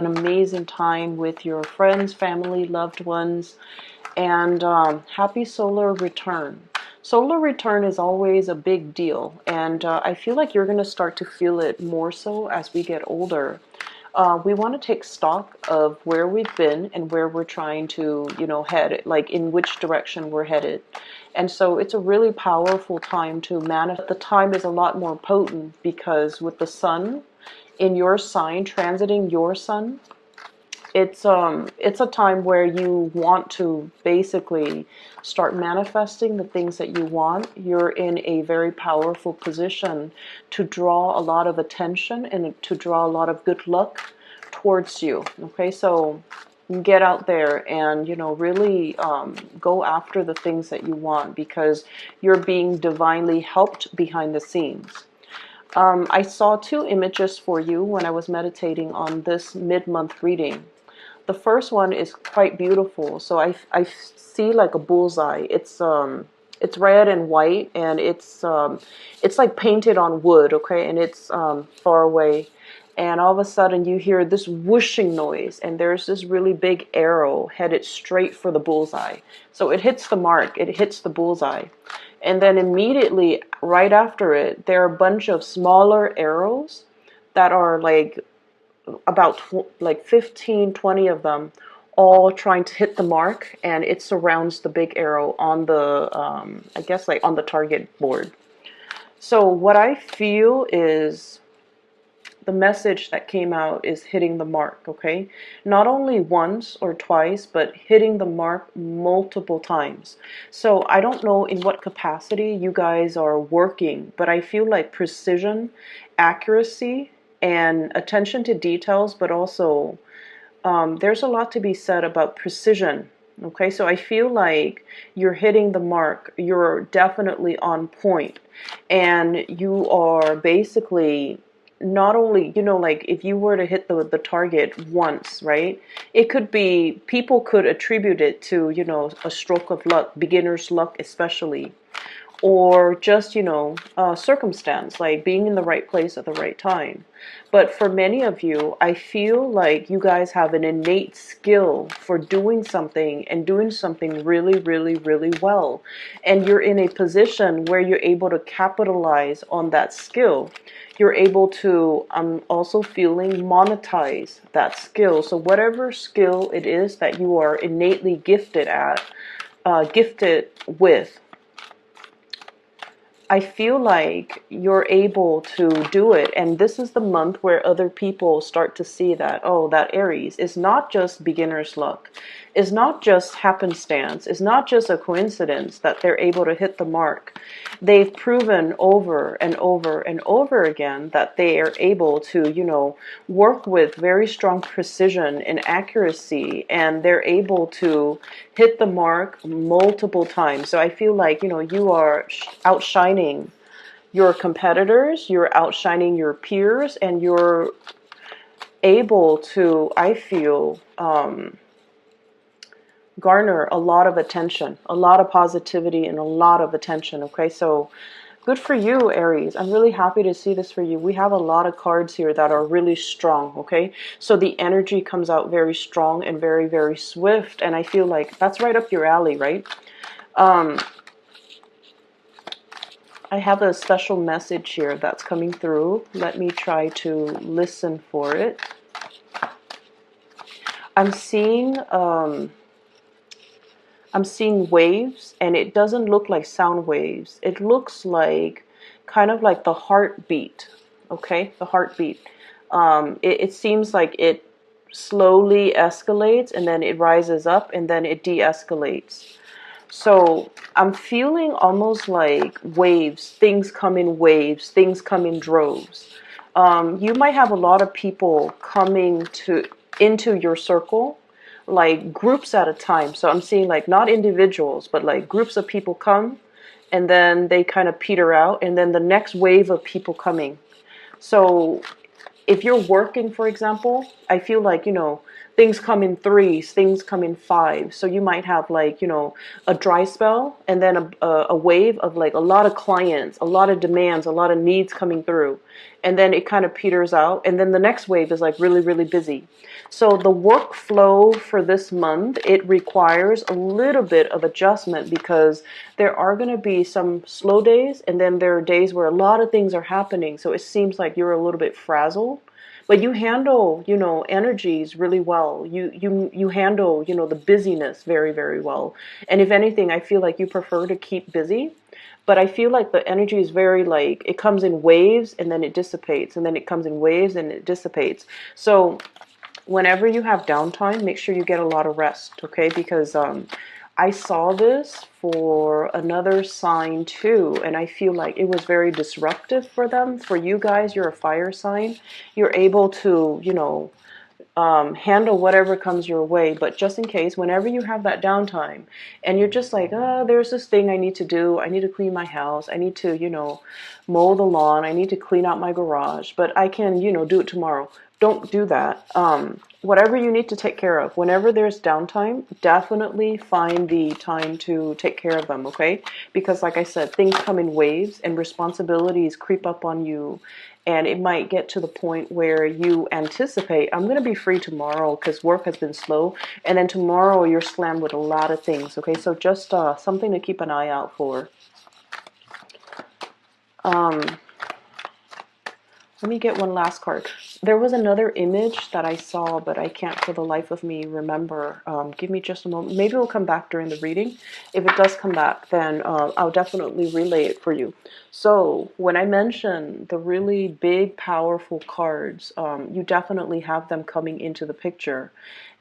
an amazing time with your friends, family, loved ones, and happy solar return. Solar return is always a big deal, and I feel like you're going to start to feel it more so as we get older. We want to take stock of where we've been and where we're trying to, head, like in which direction we're headed. And so it's a really powerful time to manifest. The time is a lot more potent because with the sun in your sign, transiting your sun, it's a time where you want to basically start manifesting the things that you want. You're in a very powerful position to draw a lot of attention and to draw a lot of good luck towards you. Okay, so get out there and really go after the things that you want because you're being divinely helped behind the scenes. I saw two images for you when I was meditating on this mid-month reading. The first one is quite beautiful. So I see like a bullseye. It's red and white, and it's like painted on wood, okay, and it's far away. And all of a sudden you hear this whooshing noise, and there's this really big arrow headed straight for the bullseye. So it hits the mark, it hits the bullseye. And then immediately right after it, there are a bunch of smaller arrows that are like about like 15, 20 of them, all trying to hit the mark, and it surrounds the big arrow on the, I guess like on the target board. So what I feel is the message that came out is hitting the mark, okay? Not only once or twice, but hitting the mark multiple times. So I don't know in what capacity you guys are working, but I feel like precision, accuracy, and attention to details, but also there's a lot to be said about precision. Okay, so I feel like you're hitting the mark, you're definitely on point, and you are basically not only, like if you were to hit the target once, right? It could be, people could attribute it to, a stroke of luck, beginner's luck especially, or just, circumstance, like being in the right place at the right time. But for many of you, I feel like you guys have an innate skill for doing something and doing something really, really, really well. And you're in a position where you're able to capitalize on that skill. You're able to, I'm also feeling, monetize that skill. So whatever skill it is that you are innately gifted at, gifted with, I feel like you're able to do it. And this is the month where other people start to see that, oh, that Aries is not just beginner's luck. It's not just happenstance. It's not just a coincidence that they're able to hit the mark. They've proven over and over and over again that they are able to, work with very strong precision and accuracy, and they're able to hit the mark multiple times. So I feel like, you are outshining your competitors, you're outshining your peers, and you're able to, I feel, garner a lot of attention, a lot of positivity, and a lot of attention. Okay, so good for you, Aries. I'm really happy to see this for you. We have a lot of cards here that are really strong, okay? So the energy comes out very strong and very, very swift, and I feel like that's right up your alley, right? I have a special message here that's coming through. Let me try to listen for it. I'm seeing waves, and it doesn't look like sound waves. It looks like kind of like the heartbeat, okay? The heartbeat. It seems like it slowly escalates, and then it rises up, and then it de-escalates. So I'm feeling almost like waves. Things come in waves. Things come in droves. You might have a lot of people coming into your circle, like groups at a time. So I'm seeing like not individuals, but like groups of people come, and then they kind of peter out, and then the next wave of people coming. So if you're working, for example, I feel like, things come in threes, things come in fives. So you might have like, you know, a dry spell and then a wave of like a lot of clients, a lot of demands, a lot of needs coming through. And then it kind of peters out. And then the next wave is like really, really busy. So the workflow for this month, it requires a little bit of adjustment because there are going to be some slow days, and then there are days where a lot of things are happening. So it seems like you're a little bit frazzled, but you handle, you know, energies really well. You handle, you know, the busyness very, very well. And if anything, I feel like you prefer to keep busy. But I feel like the energy is very like, it comes in waves and then it dissipates, and then it comes in waves and it dissipates. So whenever you have downtime, make sure you get a lot of rest, okay? Because I saw this for another sign too, and I feel like it was very disruptive for them. For you guys, you're a fire sign. You're able to, you know, handle whatever comes your way. But just in case, whenever you have that downtime and you're just like, oh, there's this thing I need to do. I need to clean my house. I need to, you know, mow the lawn. I need to clean out my garage, but I can, you know, do it tomorrow. Don't do that. Whatever you need to take care of, whenever there's downtime, definitely find the time to take care of them, okay? Because like I said, things come in waves and responsibilities creep up on you. And it might get to the point where you anticipate, I'm going to be free tomorrow because work has been slow. And then tomorrow you're slammed with a lot of things, okay? So just something to keep an eye out for. Let me get one last card. There was another image that I saw, but I can't for the life of me remember. Give me just a moment. Maybe it'll come back during the reading. If it does come back, then I'll definitely relay it for you. So when I mention the really big, powerful cards, you definitely have them coming into the picture.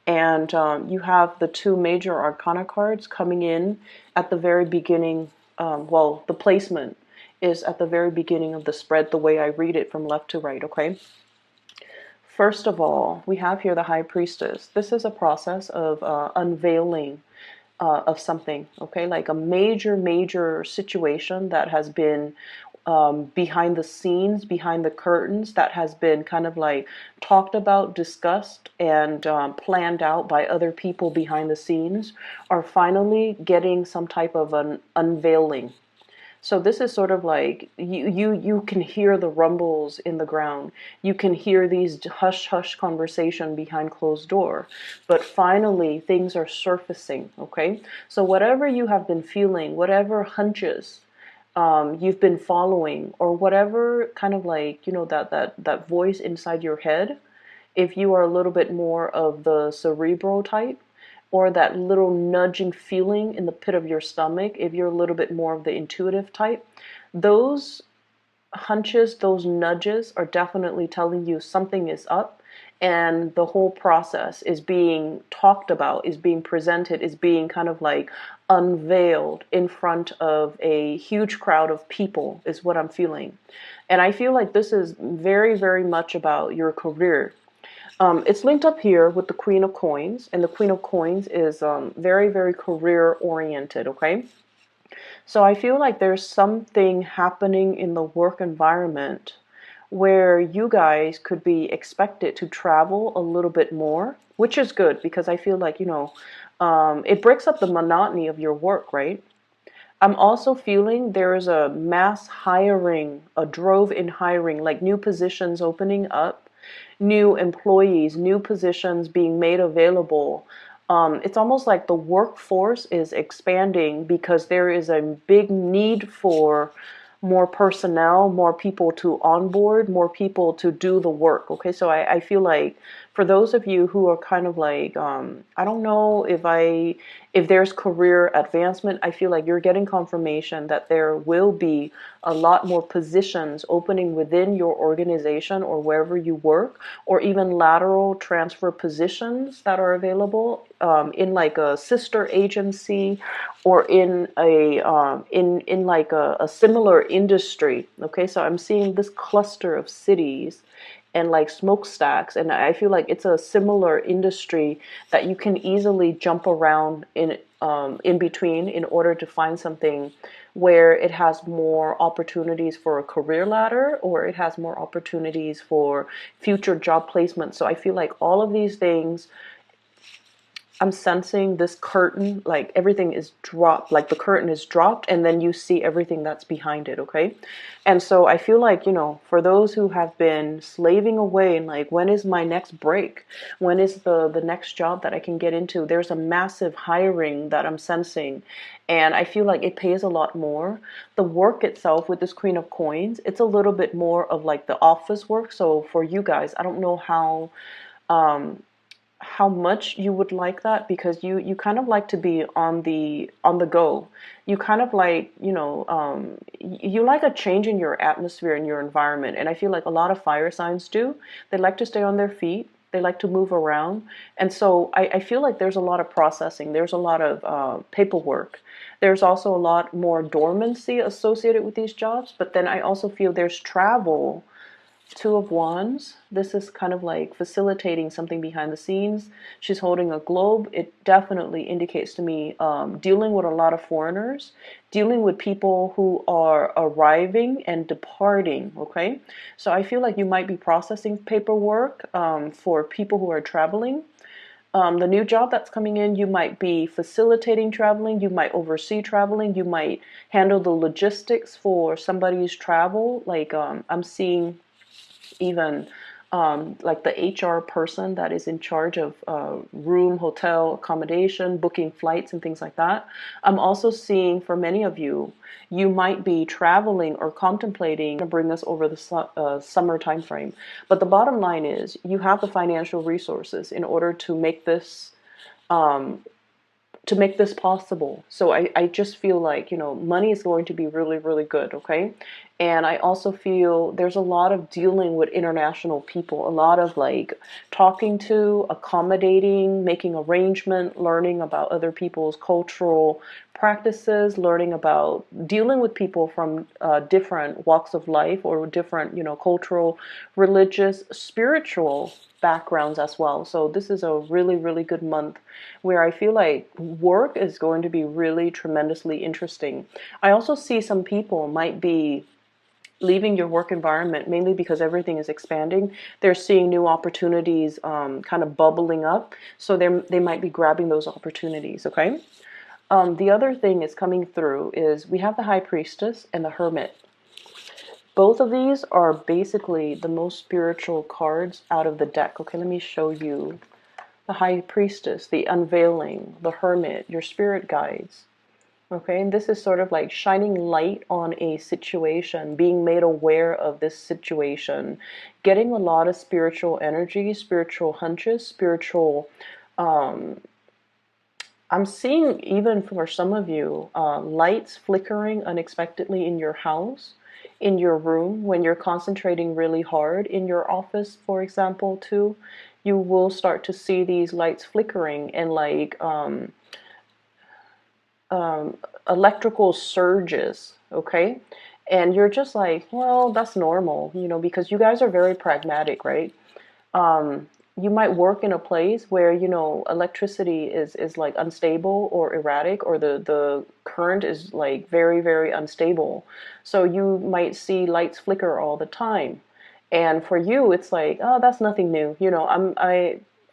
And you have the two major arcana cards coming in at the very beginning. Well, the placement is at the very beginning of the spread, the way I read it from left to right, okay? First of all, we have here the High Priestess. This is a process of unveiling of something, okay? Like a major, major situation that has been behind the scenes, behind the curtains, that has been kind of like talked about, discussed, and planned out by other people behind the scenes, are finally getting some type of an unveiling. So this is sort of like you can hear the rumbles in the ground. You can hear these hush hush conversation behind closed door. But finally things are surfacing, okay? So whatever you have been feeling, whatever hunches you've been following, or whatever kind of like, you know, that voice inside your head, if you are a little bit more of the cerebral type, or that little nudging feeling in the pit of your stomach, if you're a little bit more of the intuitive type, those hunches, those nudges are definitely telling you something is up, and the whole process is being talked about, is being presented, is being kind of like unveiled in front of a huge crowd of people, is what I'm feeling. And I feel like this is very, very much about your career. It's linked up here with the Queen of Coins, and the Queen of Coins is very, very career oriented, okay? So I feel like there's something happening in the work environment where you guys could be expected to travel a little bit more, which is good because I feel like, you know, it breaks up the monotony of your work, right? I'm also feeling there is a mass hiring, a drove in hiring, like new positions opening up, new employees, new positions being made available. It's almost like the workforce is expanding because there is a big need for more personnel, more people to onboard, more people to do the work. Okay, so I feel like for those of you who are kind of like, I don't know if there's career advancement, I feel like you're getting confirmation that there will be a lot more positions opening within your organization or wherever you work, or even lateral transfer positions that are available in like a sister agency, or in a in like a similar industry. Okay, so I'm seeing this cluster of cities and like smokestacks, and I feel like it's a similar industry that you can easily jump around in between in order to find something where it has more opportunities for a career ladder, or it has more opportunities for future job placement. So I feel like all of these things I'm sensing this curtain, like everything is dropped, like the curtain is dropped, and then you see everything that's behind it, okay? And so I feel like, for those who have been slaving away and like, when is my next break? When is the next job that I can get into? There's a massive hiring that I'm sensing, and I feel like it pays a lot more. The work itself with this Queen of Coins, it's a little bit more of like the office work. So for you guys, I don't know um, how much you would like that, because you kind of like to be on the go. You kind of like, you like a change in your atmosphere and your environment, and I feel like a lot of fire signs do. They like to stay on their feet, they like to move around, and so I feel like there's a lot of processing, there's a lot of paperwork, there's also a lot more dormancy associated with these jobs. But then I also feel there's travel. Two of Wands. This is kind of like facilitating something behind the scenes. She's holding a globe. It definitely indicates to me dealing with a lot of foreigners, dealing with people who are arriving and departing. Okay, so I feel like you might be processing paperwork for people who are traveling. The new job that's coming in, you might be facilitating traveling, you might oversee traveling, you might handle the logistics for somebody's travel. Like I'm seeing even like the HR person that is in charge of room, hotel, accommodation, booking flights, and things like that. I'm also seeing for many of you, you might be traveling or contemplating to bring this over the summer time frame. But the bottom line is, you have the financial resources in order um, to make this possible. So I just feel like, money is going to be really, really good, okay? And I also feel there's a lot of dealing with international people, a lot of like talking to, accommodating, making arrangement, learning about other people's cultural practices, learning about dealing with people from different walks of life, or different, cultural, religious, spiritual backgrounds as well. So this is a really, really good month where I feel like work is going to be really tremendously interesting. I also see some people might be leaving your work environment mainly because everything is expanding. They're seeing new opportunities kind of bubbling up. So they might be grabbing those opportunities, okay? The other thing is coming through is we have the High Priestess and the Hermit. Both of these are basically the most spiritual cards out of the deck. Okay, let me show you. The High Priestess, the Unveiling, the Hermit, your spirit guides. Okay, and this is sort of like shining light on a situation, being made aware of this situation, getting a lot of spiritual energy, spiritual hunches, spiritual. I'm seeing, even for some of you, lights flickering unexpectedly in your house, in your room, when you're concentrating really hard, in your office, for example, too. You will start to see these lights flickering, and like electrical surges, okay? And you're just like, well, that's normal, because you guys are very pragmatic, right? You might work in a place where, electricity is like unstable or erratic, or the current is like very, very unstable. So you might see lights flicker all the time. And for you, it's like, oh, that's nothing new.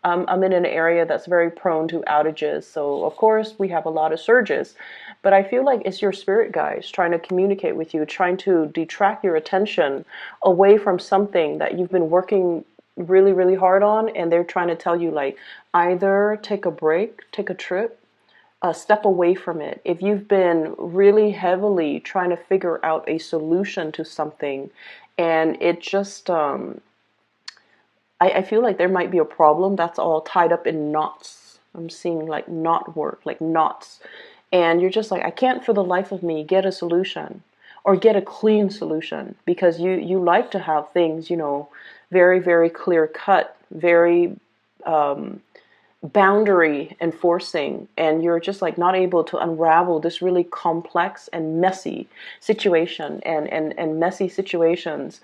I'm in an area that's very prone to outages. So of course we have a lot of surges, but I feel like it's your spirit guides trying to communicate with you, trying to detract your attention away from something that you've been working really, really hard on. And they're trying to tell you, like, either take a break, take a trip, step away from it. If you've been really heavily trying to figure out a solution to something, and it just I feel like there might be a problem that's all tied up in knots. I'm seeing like knot work, like knots. And you're just like, I can't for the life of me get a solution, or get a clean solution, because you like to have things, very, very clear cut, very boundary enforcing, and you're just like not able to unravel this really complex and messy situation, and messy situations,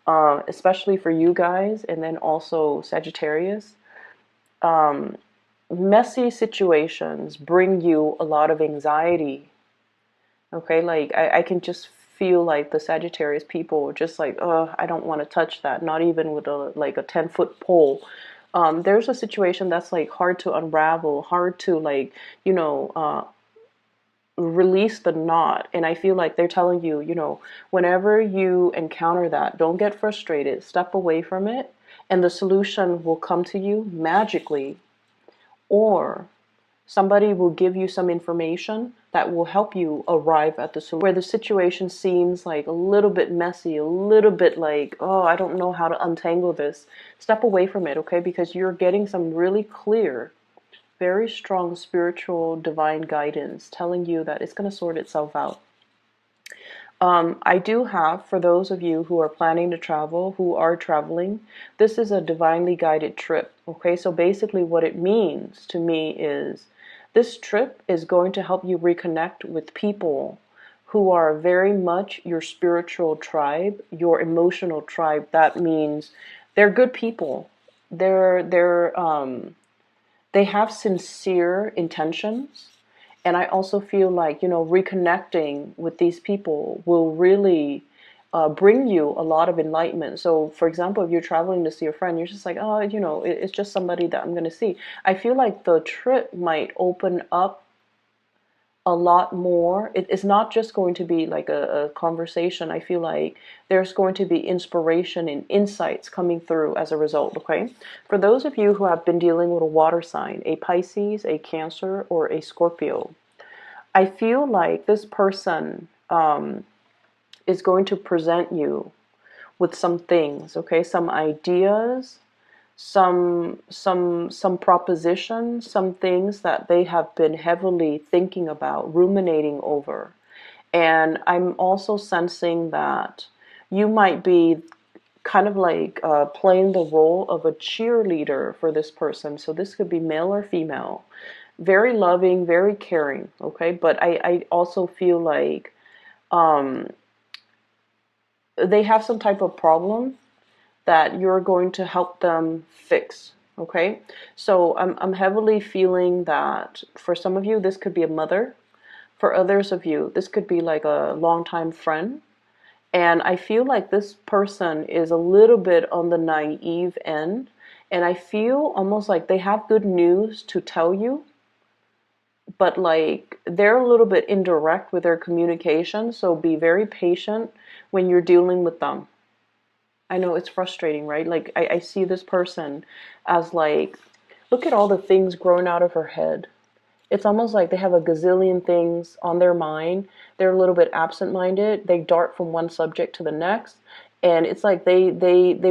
especially for you guys, and then also Sagittarius. Messy situations bring you a lot of anxiety. Okay, like I can just feel like the Sagittarius people are just like, I don't want to touch that, not even with a 10-foot pole. There's a situation that's like hard to unravel, hard to like, release the knot. And I feel like they're telling you, whenever you encounter that, don't get frustrated, step away from it, and the solution will come to you magically. Or somebody will give you some information that will help you arrive at the solution. Where the situation seems like a little bit messy, a little bit like, oh, I don't know how to untangle this. Step away from it, okay? Because you're getting some really clear, very strong spiritual divine guidance telling you that it's going to sort itself out. I do have, for those of you who are planning to travel, who are traveling, this is a divinely guided trip. Okay, so basically what it means to me is this trip is going to help you reconnect with people who are very much your spiritual tribe, your emotional tribe. That means they're good people. They have sincere intentions. And I also feel like, reconnecting with these people will really bring you a lot of enlightenment. So, for example, if you're traveling to see a friend, you're just like, oh, it's just somebody that I'm going to see. I feel like the trip might open up a lot more. It's not just going to be like a conversation. I feel like there's going to be inspiration and insights coming through as a result, okay? For those of you who have been dealing with a water sign, a Pisces, a Cancer, or a Scorpio, I feel like this person is going to present you with some things, okay? Some ideas, some propositions, some things that they have been heavily thinking about, ruminating over. And I'm also sensing that you might be kind of like playing the role of a cheerleader for this person. So this could be male or female. Very loving, very caring, okay? But I also feel like they have some type of problem that you're going to help them fix. Okay, so I'm heavily feeling that for some of you this could be a mother, for others of you this could be like a longtime friend, and I feel like this person is a little bit on the naive end, and I feel almost like they have good news to tell you, but like they're a little bit indirect with their communication, so be very patient when you're dealing with them. I know it's frustrating, right? Like I see this person as like, look at all the things growing out of her head. It's almost like they have a gazillion things on their mind. They're a little bit absent-minded. They dart from one subject to the next. And it's like they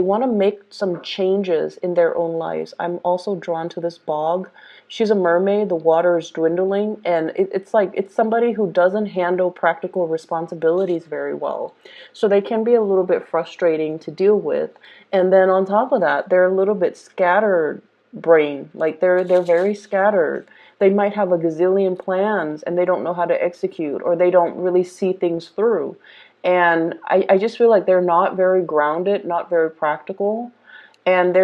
want to make some changes in their own lives. I'm also drawn to this bog. She's a mermaid. The water is dwindling. And it's like it's somebody who doesn't handle practical responsibilities very well. So they can be a little bit frustrating to deal with. And then on top of that, they're a little bit scattered brain. Like they're very scattered. They might have a gazillion plans and they don't know how to execute, or they don't really see things through. And I just feel like they're not very grounded, not very practical. And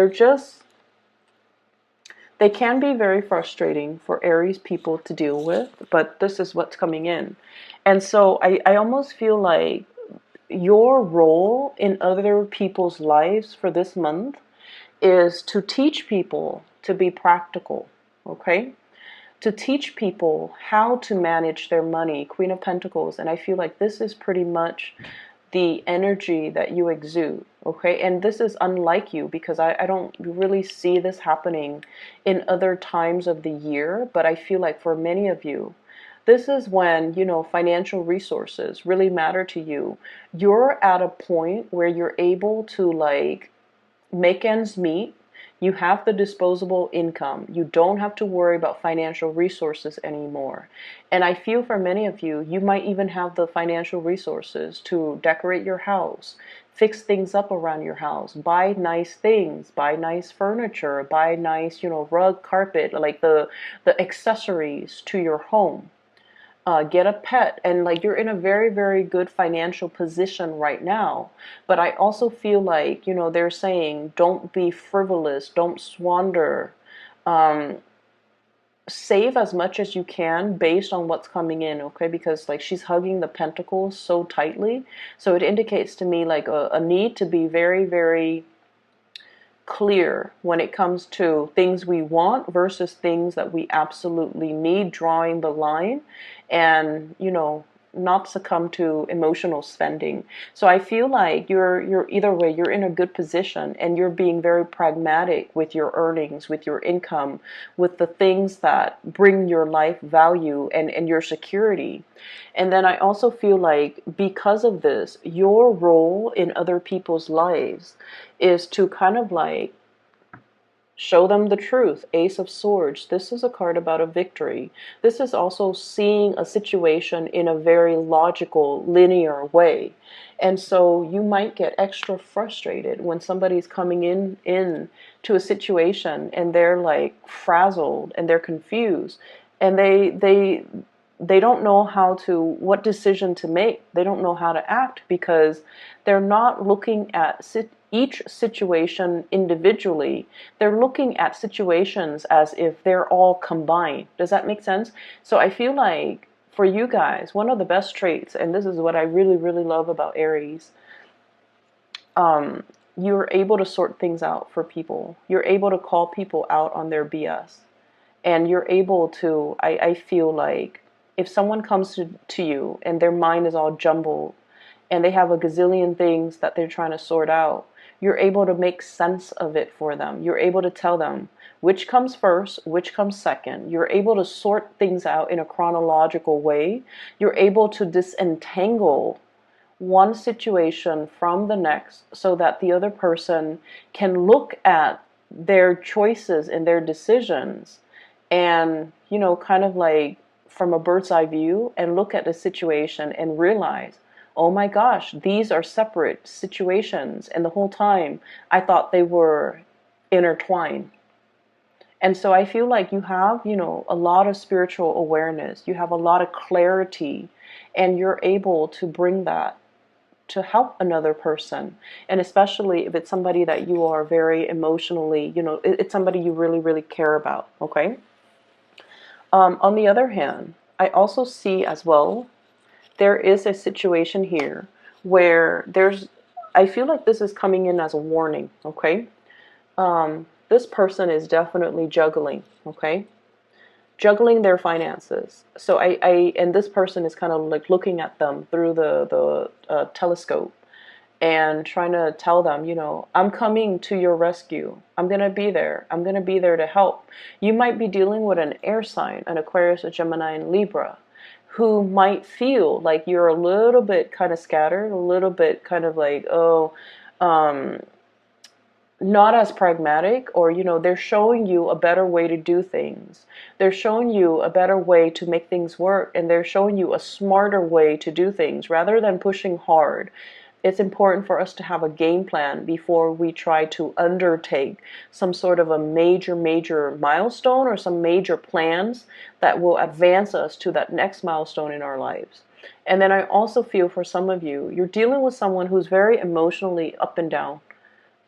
they can be very frustrating for Aries people to deal with, but this is what's coming in. And so I almost feel like your role in other people's lives for this month is to teach people to be practical, okay? To teach people how to manage their money, Queen of Pentacles. And I feel like this is pretty much the energy that you exude, okay? And this is unlike you because I don't really see this happening in other times of the year, but I feel like for many of you, this is when, financial resources really matter to you. You're at a point where you're able to like make ends meet. You have the disposable income. You don't have to worry about financial resources anymore. And I feel for many of you, you might even have the financial resources to decorate your house, fix things up around your house, buy nice things, buy nice furniture, buy nice, rug, carpet, like the accessories to your home. Get a pet, and like you're in a very, very good financial position right now. But I also feel like, they're saying don't be frivolous, don't squander. Save as much as you can based on what's coming in, okay? Because like she's hugging the pentacles so tightly. So it indicates to me like a need to be very, very clear when it comes to things we want versus things that we absolutely need, drawing the line, and not succumb to emotional spending. So I feel like you're either way, you're in a good position, and you're being very pragmatic with your earnings, with your income, with the things that bring your life value and your security. And then I also feel like because of this, your role in other people's lives is to kind of like show them the truth. Ace of Swords. This is a card about a victory. This is also seeing a situation in a very logical, linear way. And so you might get extra frustrated when somebody's coming in to a situation and they're like frazzled and they're confused, and they don't know what decision to make. They don't know how to act because they're not looking at each situation individually. They're looking at situations as if they're all combined. Does that make sense? So I feel like for you guys, one of the best traits, and this is what I really, really love about Aries, you're able to sort things out for people. You're able to call people out on their BS. And you're able to, I feel like, if someone comes to you and their mind is all jumbled and they have a gazillion things that they're trying to sort out, you're able to make sense of it for them. You're able to tell them which comes first, which comes second. You're able to sort things out in a chronological way. You're able to disentangle one situation from the next so that the other person can look at their choices and their decisions and, kind of like from a bird's eye view, and look at the situation and realize, oh my gosh, these are separate situations. And the whole time I thought they were intertwined. And so I feel like you have, a lot of spiritual awareness. You have a lot of clarity, and you're able to bring that to help another person. And especially if it's somebody that you are very emotionally, it's somebody you really, really care about. Okay. On the other hand, I also see as well, there is a situation here where I feel like this is coming in as a warning, okay? This person is definitely juggling, okay? Juggling their finances. So and this person is kind of like looking at them through the telescope and trying to tell them, I'm coming to your rescue. I'm going to be there. I'm going to be there to help. You might be dealing with an air sign, an Aquarius, a Gemini, and Libra, who might feel like you're a little bit kind of scattered, a little bit kind of like, not as pragmatic, or, they're showing you a better way to do things. They're showing you a better way to make things work, and they're showing you a smarter way to do things rather than pushing hard. It's important for us to have a game plan before we try to undertake some sort of a major milestone or some major plans that will advance us to that next milestone in our lives. And then I also feel for some of you, you're dealing with someone who's very emotionally up and down.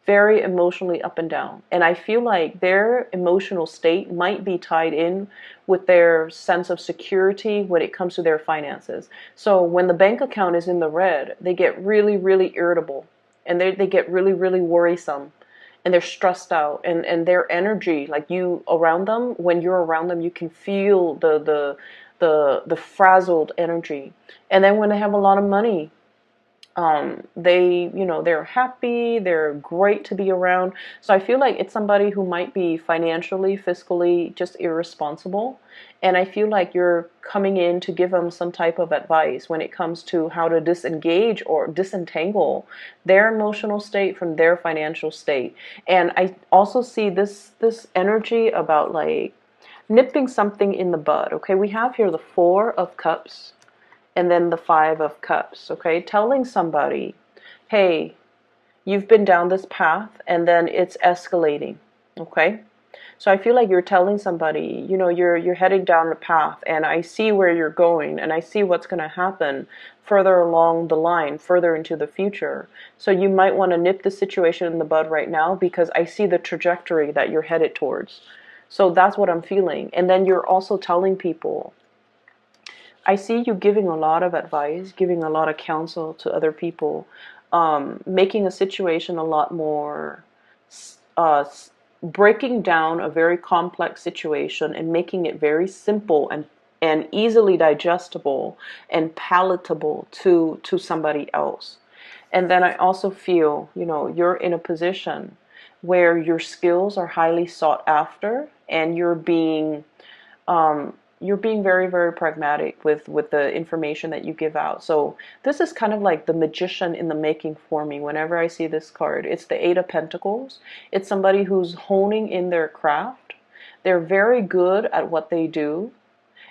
Very emotionally up and down. And I feel like their emotional state might be tied in with their sense of security when it comes to their finances. So when the bank account is in the red, they get really, really irritable, and they get really, really worrisome, and they're stressed out, and their energy, like you around them, when you're around them, you can feel the frazzled energy. And then when they have a lot of money, they're happy, they're great to be around. So I feel like it's somebody who might be financially, fiscally just irresponsible. And I feel like you're coming in to give them some type of advice when it comes to how to disengage or disentangle their emotional state from their financial state. And I also see this energy about like nipping something in the bud. Okay, we have here the Four of Cups and then the Five of Cups, okay? Telling somebody, hey, you've been down this path, and then it's escalating, okay? So I feel like you're telling somebody, you're heading down the path, and I see where you're going, and I see what's going to happen further along the line, further into the future. So you might want to nip the situation in the bud right now, because I see the trajectory that you're headed towards. So that's what I'm feeling. And then you're also telling people, I see you giving a lot of advice, giving a lot of counsel to other people, making a situation a lot more breaking down a very complex situation and making it very simple and easily digestible and palatable to somebody else. And then I also feel, you're in a position where your skills are highly sought after, and you're being very, very pragmatic with the information that you give out. So this is kind of like the magician in the making for me whenever I see this card. It's the Eight of Pentacles. It's somebody who's honing in their craft. They're very good at what they do,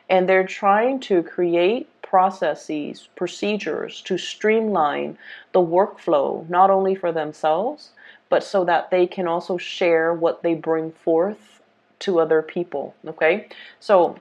and they're trying to create processes, procedures to streamline the workflow, not only for themselves, but so that they can also share what they bring forth to other people. Okay, so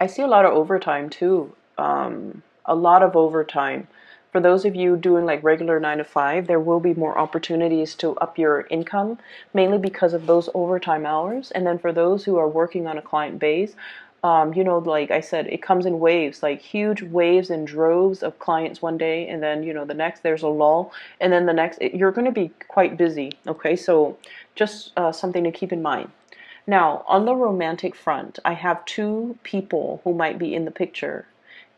I see a lot of overtime too. A lot of overtime. For those of you doing like regular 9 to 5, there will be more opportunities to up your income, mainly because of those overtime hours. And then for those who are working on a client base, like I said, it comes in waves, like huge waves and droves of clients one day, and then the next there's a lull, and then the next you're going to be quite busy. Okay, so just something to keep in mind. Now, on the romantic front, I have two people who might be in the picture.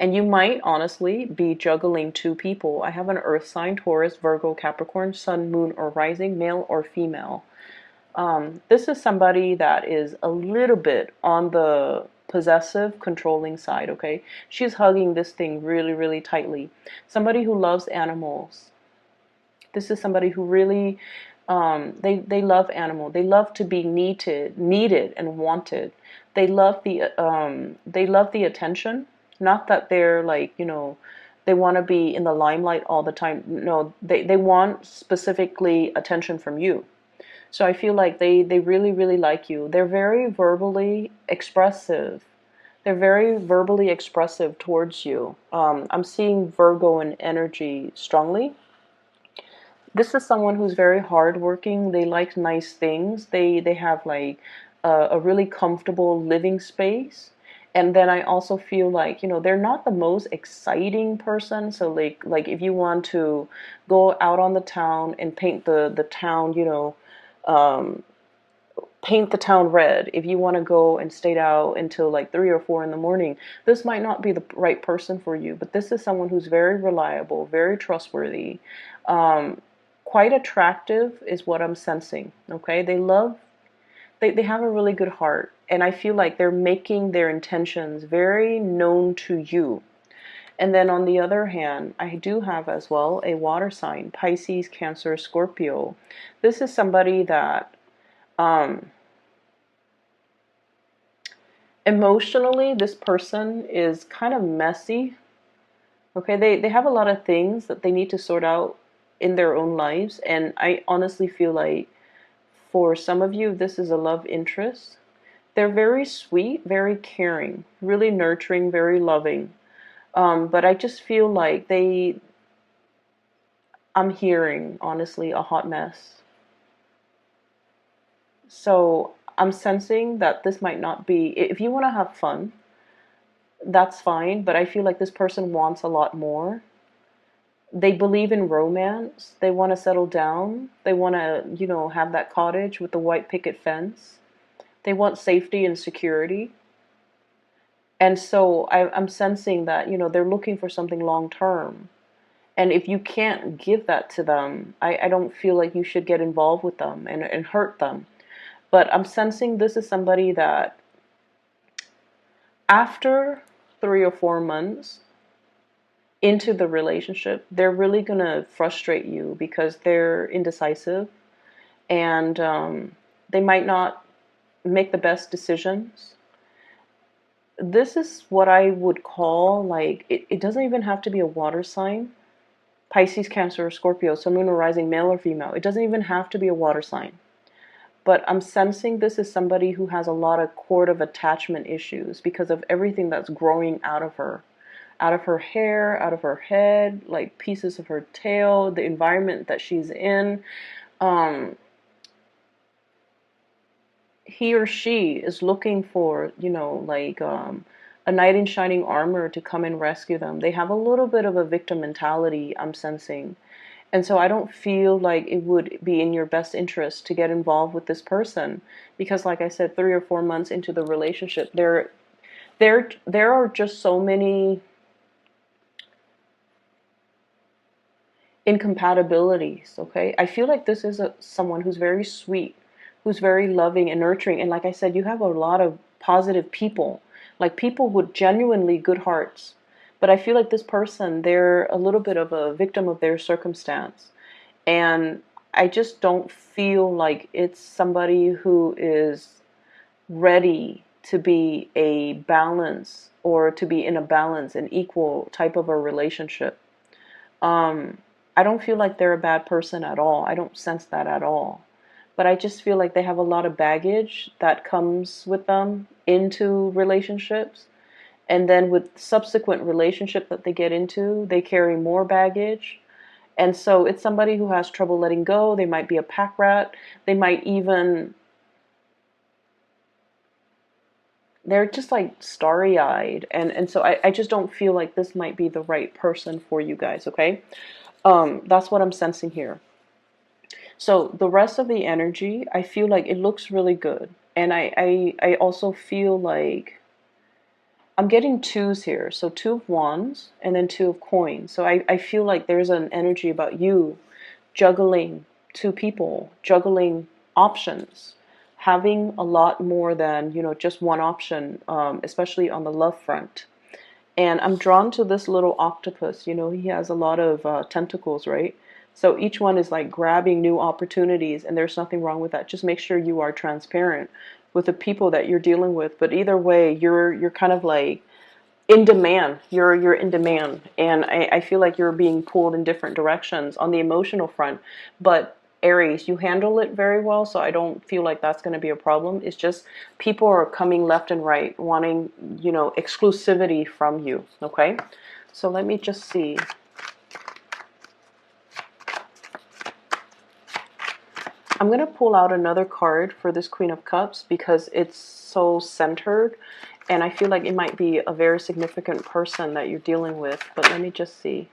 And you might honestly be juggling two people. I have an earth sign, Taurus, Virgo, Capricorn, sun, moon, or rising, male or female. This is somebody that is a little bit on the possessive, controlling side, okay? She's hugging this thing really, really tightly. Somebody who loves animals. This is somebody who really they love animal. They love to be needed and wanted. They love the attention. Not that they're like they want to be in the limelight all the time. No, they want specifically attention from you. So I feel like they really, really like you. They're very verbally expressive. They're very verbally expressive towards you. I'm seeing Virgo in energy strongly. This is someone who's very hardworking. They like nice things. They have like a really comfortable living space. And then I also feel like they're not the most exciting person. So like if you want to go out on the town and paint the town, um, paint the town red. If you want to go and stay out until like 3 or 4 in the morning, this might not be the right person for you. But this is someone who's very reliable, very trustworthy. Um, Quite attractive is what I'm sensing. Okay, they have a really good heart, and I feel like they're making their intentions very known to you. And then on the other hand, I do have as well a water sign, Pisces, Cancer, Scorpio. This is somebody that emotionally, this person is kind of messy. Okay, they have a lot of things that they need to sort out in their own lives, and I honestly feel like for some of you, this is a love interest. They're very sweet, very caring, really nurturing, very loving. But I just feel like I'm hearing, honestly, a hot mess. So I'm sensing that this might not be, if you want to have fun, that's fine, but I feel like this person wants a lot more. They believe in romance. They want to settle down. They want to, have that cottage with the white picket fence. They want safety and security. And so I'm sensing that, they're looking for something long term. And if you can't give that to them, I don't feel like you should get involved with them and hurt them. But I'm sensing this is somebody that after 3 or 4 months into the relationship, they're really going to frustrate you because they're indecisive, and they might not make the best decisions. This is what I would call like, it doesn't even have to be a water sign. Pisces, Cancer, or Scorpio, Sun, Moon, or Rising, male or female. It doesn't even have to be a water sign. But I'm sensing this is somebody who has a lot of cord of attachment issues because of everything that's growing out of her. Out of her hair, out of her head, like pieces of her tail, the environment that she's in. Um, he or she is looking for, a knight in shining armor to come and rescue them. They have a little bit of a victim mentality, I'm sensing. And so I don't feel like it would be in your best interest to get involved with this person, because like I said, 3 or 4 months into the relationship, there are just so many incompatibilities. Okay, I feel like this is someone who's very sweet, who's very loving and nurturing, and like I said, you have a lot of positive people, like people with genuinely good hearts. But I feel like this person, they're a little bit of a victim of their circumstance, and I just don't feel like it's somebody who is ready to be a balance, or to be in a balance, an equal type of a relationship. Um, I don't feel like they're a bad person at all. I don't sense that at all. But I just feel like they have a lot of baggage that comes with them into relationships. And then with subsequent relationship that they get into, they carry more baggage. And so it's somebody who has trouble letting go. They might be a pack rat. They might even, they're just like starry-eyed. And so I just don't feel like this might be the right person for you guys, okay? That's what I'm sensing here. So the rest of the energy, I feel like it looks really good. And I also feel like I'm getting twos here. So 2 of wands and then 2 of coins. So I feel like there's an energy about you juggling 2 people, juggling options, having a lot more than, just one option, especially on the love front. And I'm drawn to this little octopus. He has a lot of tentacles, right? So each one is like grabbing new opportunities, and there's nothing wrong with that. Just make sure you are transparent with the people that you're dealing with. But either way, you're kind of like in demand. You're in demand, and I feel like you're being pulled in different directions on the emotional front. But Aries, you handle it very well, so I don't feel like that's going to be a problem. It's just people are coming left and right, wanting, exclusivity from you. Okay, so let me just see. I'm going to pull out another card for this Queen of Cups because it's so centered, and I feel like it might be a very significant person that you're dealing with. But let me just see.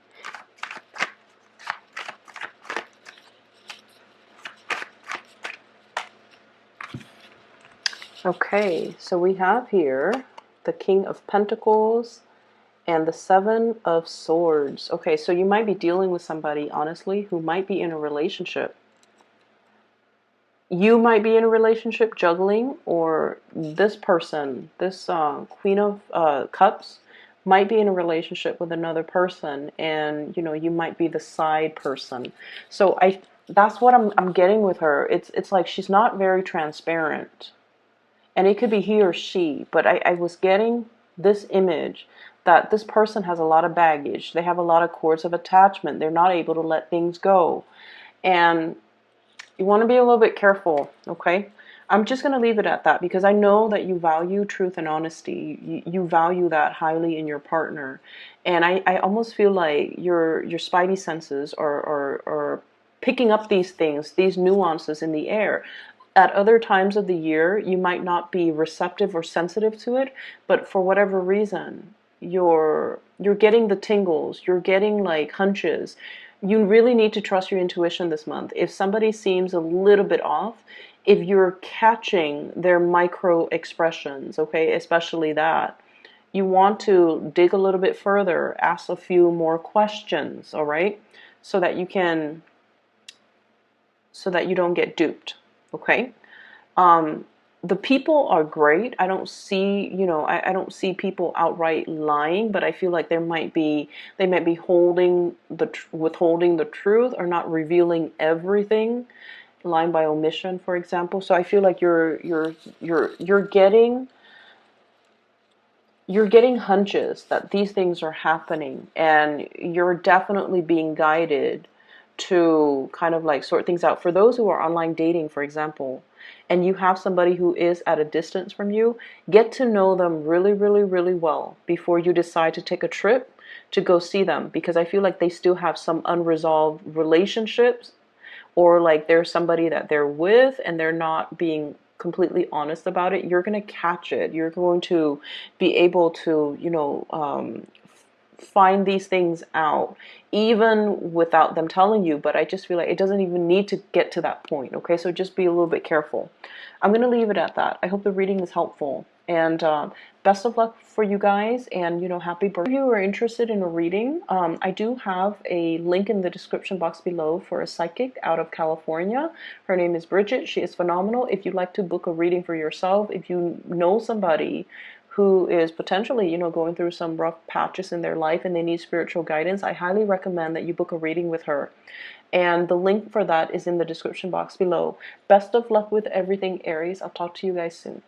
Okay, so we have here the King of Pentacles and the 7 of Swords. Okay, so you might be dealing with somebody, honestly, who might be in a relationship. You might be in a relationship juggling, or this person, this Queen of Cups, might be in a relationship with another person, and you might be the side person. So that's what I'm getting with her. It's like she's not very transparent, and it could be he or she, but I was getting this image that this person has a lot of baggage. They have a lot of cords of attachment. They're not able to let things go, and you want to be a little bit careful, okay? I'm just going to leave it at that because I know that you value truth and honesty. You value that highly in your partner. And I almost feel like your spidey senses are picking up these things, these nuances in the air. At other times of the year, you might not be receptive or sensitive to it, but for whatever reason, you're getting the tingles, you're getting like hunches. You really need to trust your intuition this month. If somebody seems a little bit off, if you're catching their micro expressions, okay, especially that, you want to dig a little bit further, ask a few more questions, all right, so that you don't get duped, okay? The people are great. I don't see, I don't see people outright lying, but I feel like they might be withholding the truth, or not revealing everything, lying by omission, for example. So I feel like you're getting hunches that these things are happening, and you're definitely being guided to kind of like sort things out. For those who are online dating, for example, and you have somebody who is at a distance from you, get to know them really, really, really well before you decide to take a trip to go see them, because I feel like they still have some unresolved relationships, or like there's somebody that they're with and they're not being completely honest about it. You're going to catch it. You're going to be able to, find these things out even without them telling you, but I just feel like it doesn't even need to get to that point. Okay, so just be a little bit careful. I'm gonna leave it at that. I hope the reading is helpful, and best of luck for you guys, and happy birthday. If you are interested in a reading, I do have a link in the description box below for a psychic out of California. Her name is Bridget. She is phenomenal. If you'd like to book a reading for yourself, if you know somebody who is potentially, going through some rough patches in their life and they need spiritual guidance, I highly recommend that you book a reading with her. And the link for that is in the description box below. Best of luck with everything, Aries. I'll talk to you guys soon.